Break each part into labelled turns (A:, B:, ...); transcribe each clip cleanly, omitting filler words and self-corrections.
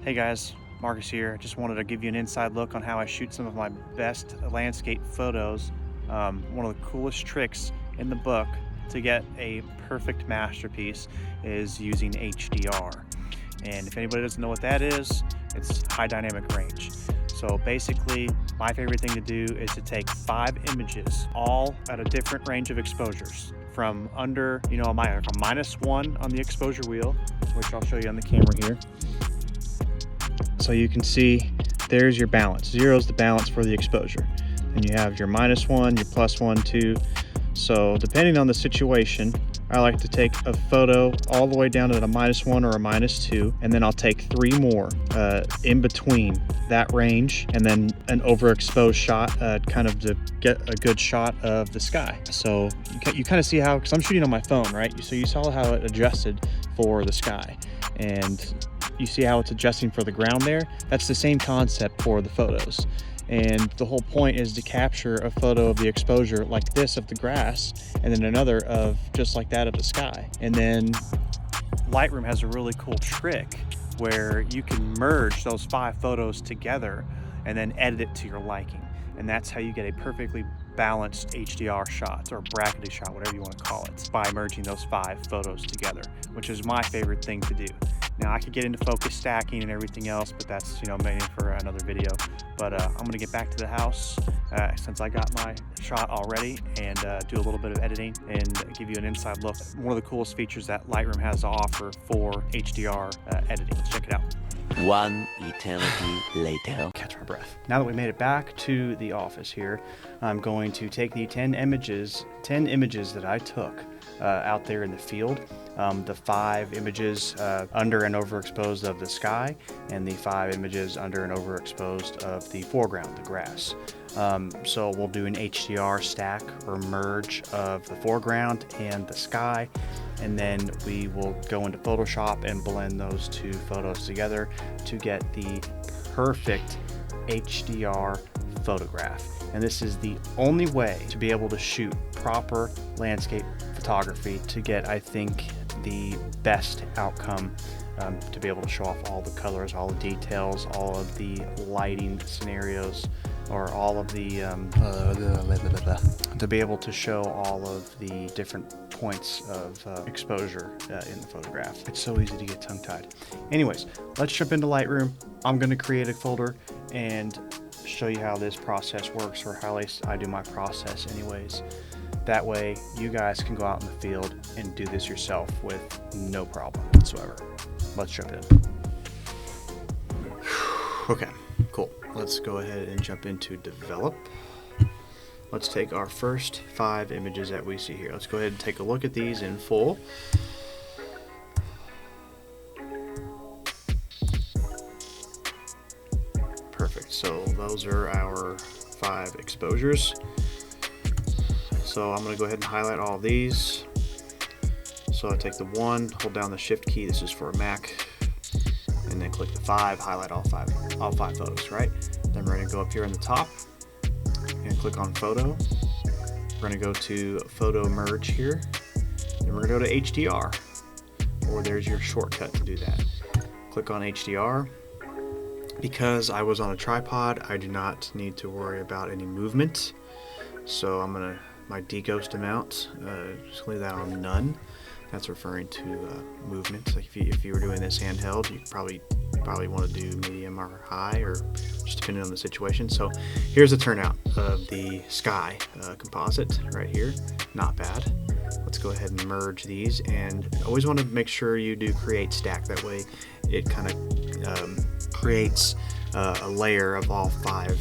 A: Hey guys, Marcus here. Just wanted to give you an inside look on how I shoot some of my best landscape photos. One of the coolest tricks in the book to get a perfect masterpiece is using HDR. And if anybody doesn't know what that is, it's high dynamic range. So basically, my favorite thing to do is to take 5 images, all at a different range of exposures. From under, a -1 on the exposure wheel, which I'll show you on the camera here. So you can see there's your balance. 0 is the balance for the exposure. And you have your -1, your +1, 2. So depending on the situation, I like to take a photo all the way down at a -1 or a -2, and then I'll take 3 more in between that range, and then an overexposed shot, kind of to get a good shot of the sky. So you kind of see how, because I'm shooting on my phone, right? So you saw how it adjusted for the sky, and you see how it's adjusting for the ground there. That's the same concept for the photos. And the whole point is to capture a photo of the exposure like this of the grass, and then another of just like that of the sky. And then Lightroom has a really cool trick where you can merge those 5 photos together and then edit it to your liking. And that's how you get a perfectly balanced HDR shot, or brackety shot, whatever you want to call it, by merging those 5 photos together, which is my favorite thing to do. Now I could get into focus stacking and everything else, but that's maybe for another video. But I'm gonna get back to the house since I got my shot already, and do a little bit of editing and give you an inside look. One of the coolest features that Lightroom has to offer for HDR editing. Let's check it out.
B: One eternity later.
A: Catch my breath. Now that we made it back to the office here, I'm going to take the 10 images that I took out there in the field. The 5 images under and overexposed of the sky, and the 5 images under and overexposed of the foreground, the grass. So we'll do an HDR stack or merge of the foreground and the sky, and then we will go into Photoshop and blend those 2 photos together to get the perfect HDR photograph. And this is the only way to be able to shoot proper landscape photography to get, I think, the best outcome, to be able to show off all the colors, all the details, all of the lighting scenarios, or all of the to be able to show all of the different points of exposure in the photograph. It's so easy to get tongue-tied. Anyways, let's jump into Lightroom. I'm going to create a folder and show you how this process works, or how at least I do my process anyways. That way you guys can go out in the field and do this yourself with no problem whatsoever. Let's jump in. Okay, cool. Let's go ahead and jump into develop. Let's take our first 5 images that we see here. Let's go ahead and take a look at these in full. Perfect. So those are our 5 exposures. So I'm going to go ahead and highlight all of these. So I take the 1, hold down the shift key, this is for a Mac, and then click the 5, highlight all five photos, right? Then we're going to go up here in the top and click on photo. We're going to go to photo merge here, and we're going to go to HDR, or there's your shortcut to do that. Click on HDR. Because I was on a tripod, I do not need to worry about any movement. So I'm going to, my deghost amount, just leave that on none. That's referring to movement. Like if you were doing this handheld, you probably want to do medium or high, or just depending on the situation. So here's the turnout of the sky composite right here. Not bad. Let's go ahead and merge these, and always want to make sure you do create stack. That way it kind of creates a layer of all 5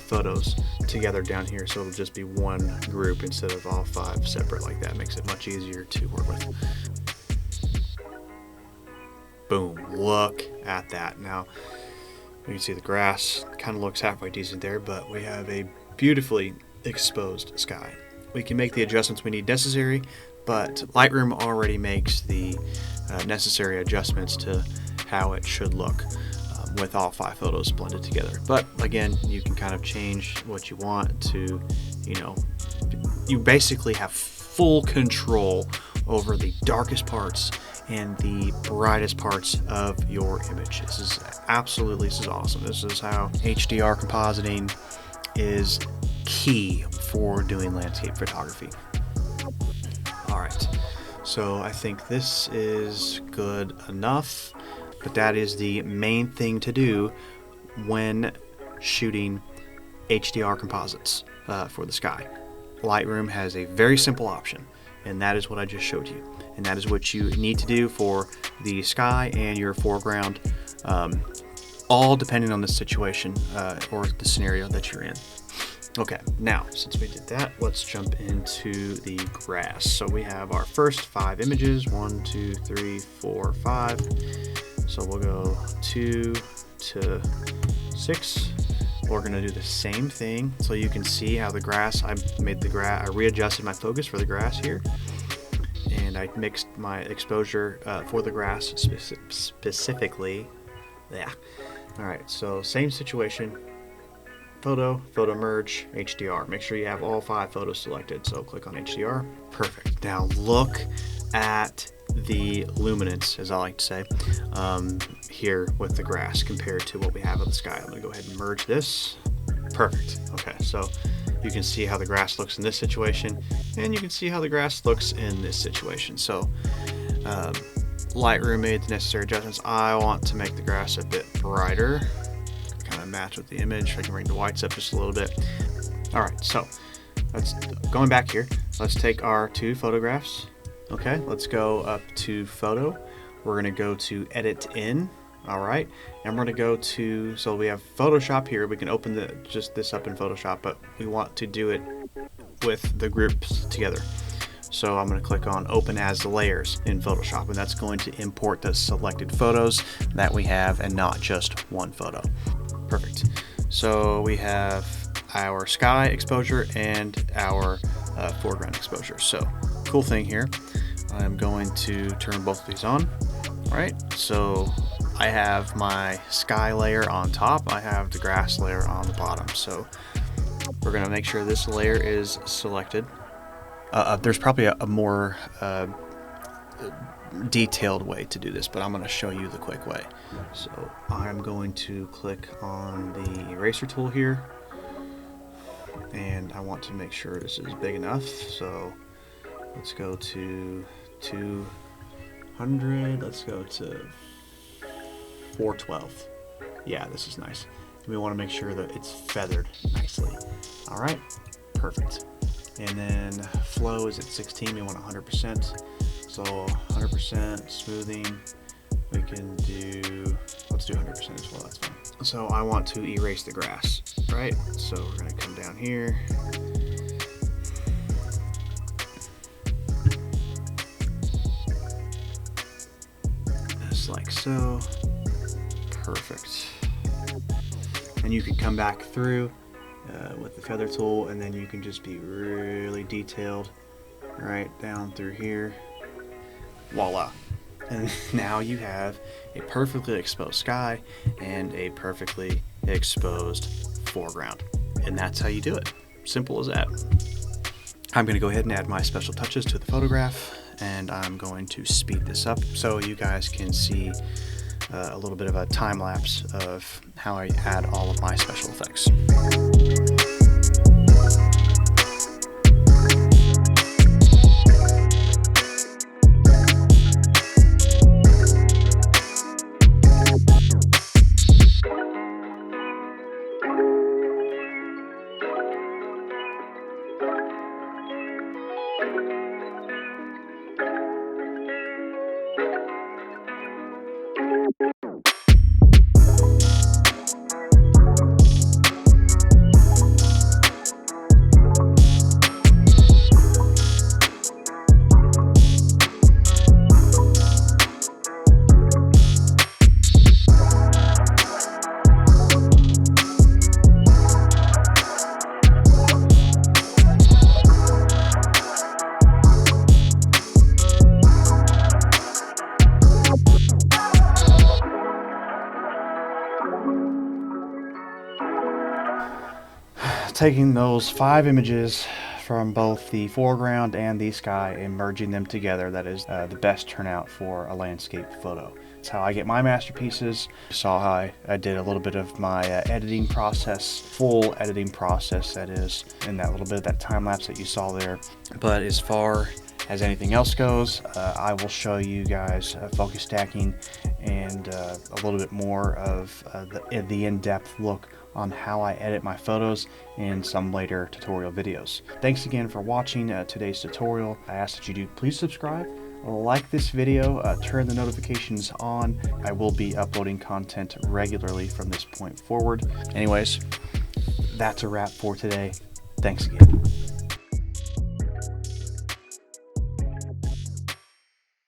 A: photos together down here, so it'll just be one group instead of all 5 separate like that. Makes it much easier to work with. Boom, look at that. Now you can see the grass kind of looks halfway decent there, but we have a beautifully exposed sky. We can make the adjustments we need necessary, but Lightroom already makes the necessary adjustments to how it should look with all 5 photos blended together. But again, you can kind of change what you want to, you basically have full control over the darkest parts and the brightest parts of your image. This is awesome. This is how HDR compositing is key for doing landscape photography. All right, so I think this is good enough, but that is the main thing to do when shooting HDR composites for the sky. Lightroom has a very simple option, and that is what I just showed you. And that is what you need to do for the sky and your foreground, all depending on the situation or the scenario that you're in. Okay, now since we did that, let's jump into the grass. So we have our first 5 images, 1, 2, 3, 4, 5. So we'll go 2 to 6. We're gonna do the same thing so you can see how the grass, I readjusted my focus for the grass here, and I mixed my exposure for the grass specifically. Yeah. All right, so same situation. Photo merge, HDR. Make sure you have all 5 photos selected. So click on HDR. Perfect. Now look at the luminance, as I like to say, here with the grass compared to what we have in the sky. I'm gonna go ahead and merge this. Perfect. Okay, so you can see how the grass looks in this situation, and you can see how the grass looks in this situation. So Lightroom made the necessary adjustments. I want to make the grass a bit brighter, kind of match with the image. I can bring the whites up just a little bit. All right, so going back here, let's take our 2 photographs. Okay, let's go up to photo. We're gonna go to edit in. All right, and we're gonna go to, so we have Photoshop here. We can open this up in Photoshop, but we want to do it with the groups together. So I'm gonna click on open as layers in Photoshop, and that's going to import the selected photos that we have and not just one photo. Perfect. So we have our sky exposure and our foreground exposure. So cool thing here, I'm going to turn both of these on. All right, so I have my sky layer on top, I have the grass layer on the bottom. So we're gonna make sure this layer is selected. There's probably a more detailed way to do this, but I'm gonna show you the quick way. So I'm going to click on the eraser tool here, and I want to make sure this is big enough. So let's go to 200, let's go to 412. Yeah, this is nice. We want to make sure that it's feathered nicely. All right, perfect. And then flow is at 16, we want 100%. So 100% smoothing, we can do, let's do 100% as well, that's fine. So I want to erase the grass, right? So we're gonna come down here. Just like so. Perfect. And you can come back through with the feather tool, and then you can just be really detailed right down through here. Voila. And now you have a perfectly exposed sky and a perfectly exposed foreground. And that's how you do it. Simple as that. I'm going to go ahead and add my special touches to the photograph, and I'm going to speed this up so you guys can see a little bit of a time lapse of how I add all of my special effects. Taking those 5 images from both the foreground and the sky and merging them together that is the best turnout for a landscape photo. It's how I get my masterpieces. You saw how I did a little bit of my editing process, full editing process that is, in that little bit of that time lapse that you saw there. But as far as anything else goes, I will show you guys focus stacking and a little bit more of the in-depth look on how I edit my photos in some later tutorial videos. Thanks again for watching today's tutorial. I ask that you do please subscribe, like this video, turn the notifications on. I will be uploading content regularly from this point forward. Anyways, that's a wrap for today. Thanks again.